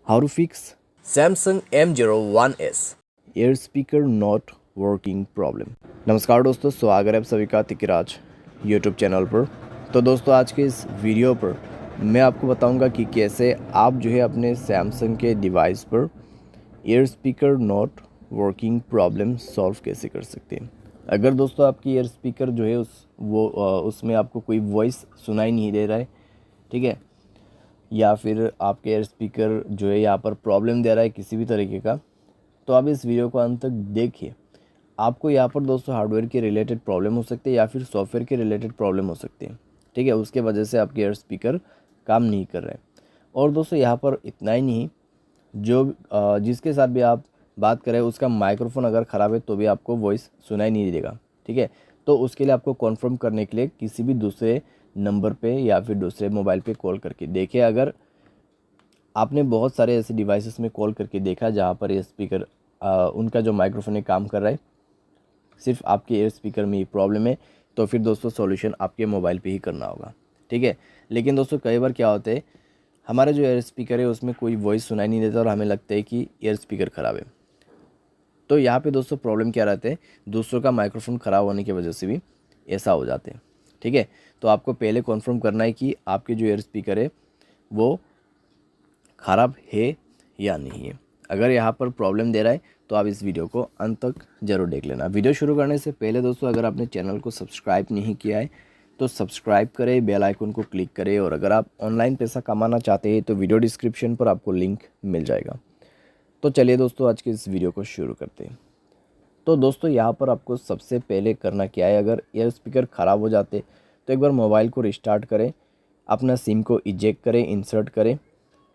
How to fix Samsung M01s। Air speaker not working problem. नमस्कार दोस्तों, स्वागत है आप सभी का तिकराज यूट्यूब चैनल पर। तो दोस्तों, आज के इस वीडियो पर मैं आपको बताऊंगा कि कैसे आप जो है अपने सैमसंग के डिवाइस पर air speaker not working problem solve कैसे कर सकते हैं। अगर दोस्तों आपकी एयर स्पीकर जो है उसमें आपको कोई वॉइस सुनाई नहीं दे रहा है, ठीक है, या फिर आपके एयर स्पीकर जो है यहाँ पर प्रॉब्लम दे रहा है किसी भी तरीके का, तो आप इस वीडियो को अंत तक देखिए। आपको यहाँ पर दोस्तों हार्डवेयर के रिलेटेड प्रॉब्लम हो सकती है या फिर सॉफ्टवेयर के रिलेटेड प्रॉब्लम हो सकती है, ठीक है। उसके वजह से आपके एयर स्पीकर काम नहीं कर रहे हैं। और दोस्तों यहाँ पर इतना ही नहीं, जिसके साथ भी आप बात करें उसका माइक्रोफोन अगर ख़राब है तो भी आपको वॉइस सुनाई नहीं देगा, ठीक है। तो उसके लिए आपको कॉन्फर्म करने के लिए किसी भी दूसरे नंबर पे या फिर दूसरे मोबाइल पे कॉल करके देखिए। अगर आपने बहुत सारे ऐसे डिवाइसेस में कॉल करके देखा जहाँ पर ये स्पीकर उनका जो माइक्रोफोन है काम कर रहा है, सिर्फ आपके एयर स्पीकर में ही प्रॉब्लम है, तो फिर दोस्तों सॉल्यूशन आपके मोबाइल पे ही करना होगा, ठीक है। लेकिन दोस्तों कई बार क्या होता है, हमारा जो एयर स्पीकर है उसमें कोई वॉइस सुनाई नहीं देता और हमें लगता है कि एयर स्पीकर ख़राब है। तो यहाँ पे दोस्तों प्रॉब्लम क्या रहता है, दूसरों का माइक्रोफोन ख़राब होने की वजह से भी ऐसा हो जाते हैं, ठीक है। तो आपको पहले कन्फर्म करना है कि आपके जो एयर स्पीकर है वो ख़राब है या नहीं है। अगर यहाँ पर प्रॉब्लम दे रहा है तो आप इस वीडियो को अंत तक ज़रूर देख लेना। वीडियो शुरू करने से पहले दोस्तों, अगर आपने चैनल को सब्सक्राइब नहीं किया है तो सब्सक्राइब करें, बेल आइकन को क्लिक करें, और अगर आप ऑनलाइन पैसा कमाना चाहते हैं तो वीडियो डिस्क्रिप्शन पर आपको लिंक मिल जाएगा। तो चलिए दोस्तों, आज के इस वीडियो को शुरू करते हैं। तो दोस्तों यहाँ पर आपको सबसे पहले करना क्या है, अगर एयर स्पीकर ख़राब हो जाते तो एक बार मोबाइल को रिस्टार्ट करें, अपना सिम को इजेक्ट करें, इंसर्ट करें,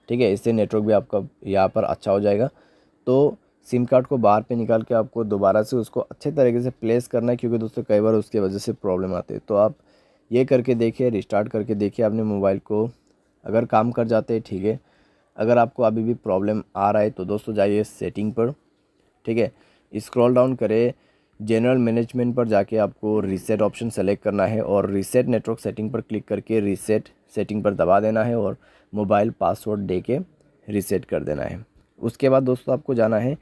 ठीक है। इससे नेटवर्क भी आपका यहाँ पर अच्छा हो जाएगा। तो सिम कार्ड को बाहर पे निकाल के आपको दोबारा से उसको अच्छे तरीके से प्लेस करना है, क्योंकि दोस्तों कई बार उसकी वजह से प्रॉब्लम आती है। तो आप ये करके देखिए, रिस्टार्ट करके देखिए अपने मोबाइल को, अगर काम कर जाते हैं ठीक है। अगर आपको अभी भी प्रॉब्लम आ रहा है तो दोस्तों जाइए सेटिंग पर, ठीक है, स्क्रॉल डाउन करें, जनरल मैनेजमेंट पर जाके आपको रीसेट ऑप्शन सेलेक्ट करना है और रीसेट नेटवर्क सेटिंग पर क्लिक करके रीसेट सेटिंग पर दबा देना है और मोबाइल पासवर्ड दे के रीसेट कर देना है। उसके बाद दोस्तों आपको जाना है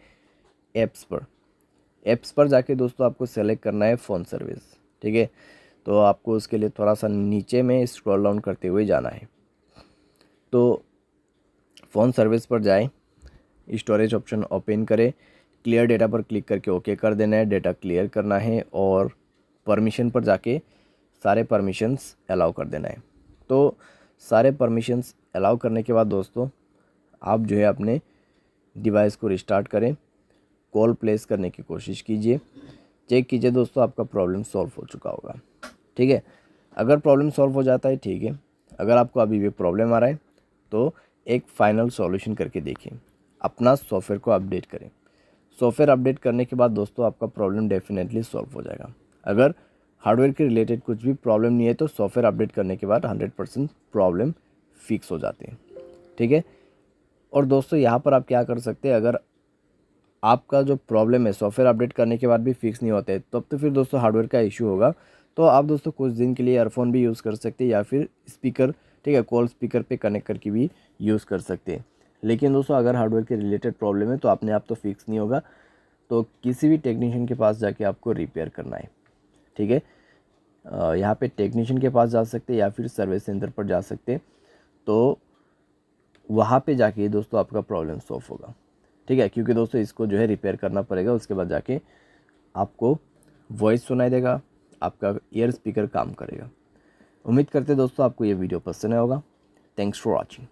ऐप्स पर जाके दोस्तों आपको सेलेक्ट करना है फ़ोन सर्विस, ठीक है। तो आपको उसके लिए थोड़ा सा नीचे में स्क्रॉल डाउन करते हुए जाना है। तो फ़ोन सर्विस पर जाएं, स्टोरेज ऑप्शन ओपन करें, क्लियर डेटा पर क्लिक करके ओके कर देना है, डेटा क्लियर करना है और परमिशन पर जाके सारे परमिशंस अलाउ कर देना है। तो सारे परमिशंस अलाउ करने के बाद दोस्तों आप जो है अपने डिवाइस को रिस्टार्ट करें, कॉल प्लेस करने की कोशिश कीजिए, चेक कीजिए दोस्तों आपका प्रॉब्लम सॉल्व हो चुका होगा, ठीक है। अगर प्रॉब्लम सॉल्व हो जाता है ठीक है, अगर आपको अभी भी प्रॉब्लम आ रहा है तो एक फाइनल सॉल्यूशन करके देखिए, अपना सॉफ्टवेयर को अपडेट करें। सॉफ्टवेयर अपडेट करने के बाद दोस्तों आपका प्रॉब्लम डेफिनेटली सॉल्व हो जाएगा। अगर हार्डवेयर के रिलेटेड कुछ भी प्रॉब्लम नहीं है तो सॉफ्टवेयर अपडेट करने के बाद 100% प्रॉब्लम फिक्स हो जाती है, ठीक है। और दोस्तों यहाँ पर आप क्या कर सकते हैं, अगर आपका जो प्रॉब्लम है सॉफ्टवेयर अपडेट करने के बाद भी फिक्स नहीं होता है तब तो फिर दोस्तों हार्डवेयर का इशू होगा। तो आप दोस्तों कुछ दिन के लिए ईयरफोन भी यूज़ कर सकते हैं या फिर स्पीकर, ठीक है, कॉल स्पीकर पे कनेक्ट करके भी यूज़ कर सकते हैं। लेकिन दोस्तों अगर हार्डवेयर के रिलेटेड प्रॉब्लम है तो अपने आप तो फिक्स नहीं होगा, तो किसी भी टेक्नीशियन के पास जाके आपको रिपेयर करना है, ठीक है। यहाँ पे टेक्नीशियन के पास जा सकते हैं या फिर सर्विस सेंटर पर जा सकते हैं, तो वहाँ पे जाके दोस्तों आपका प्रॉब्लम सॉल्व होगा, ठीक है। क्योंकि दोस्तों इसको जो है रिपेयर करना पड़ेगा, उसके बाद जाके आपको वॉइस सुनाई देगा, आपका ईयर स्पीकर काम करेगा। उम्मीद करते हैं दोस्तों आपको ये वीडियो पसंद आया होगा। Thanks for watching.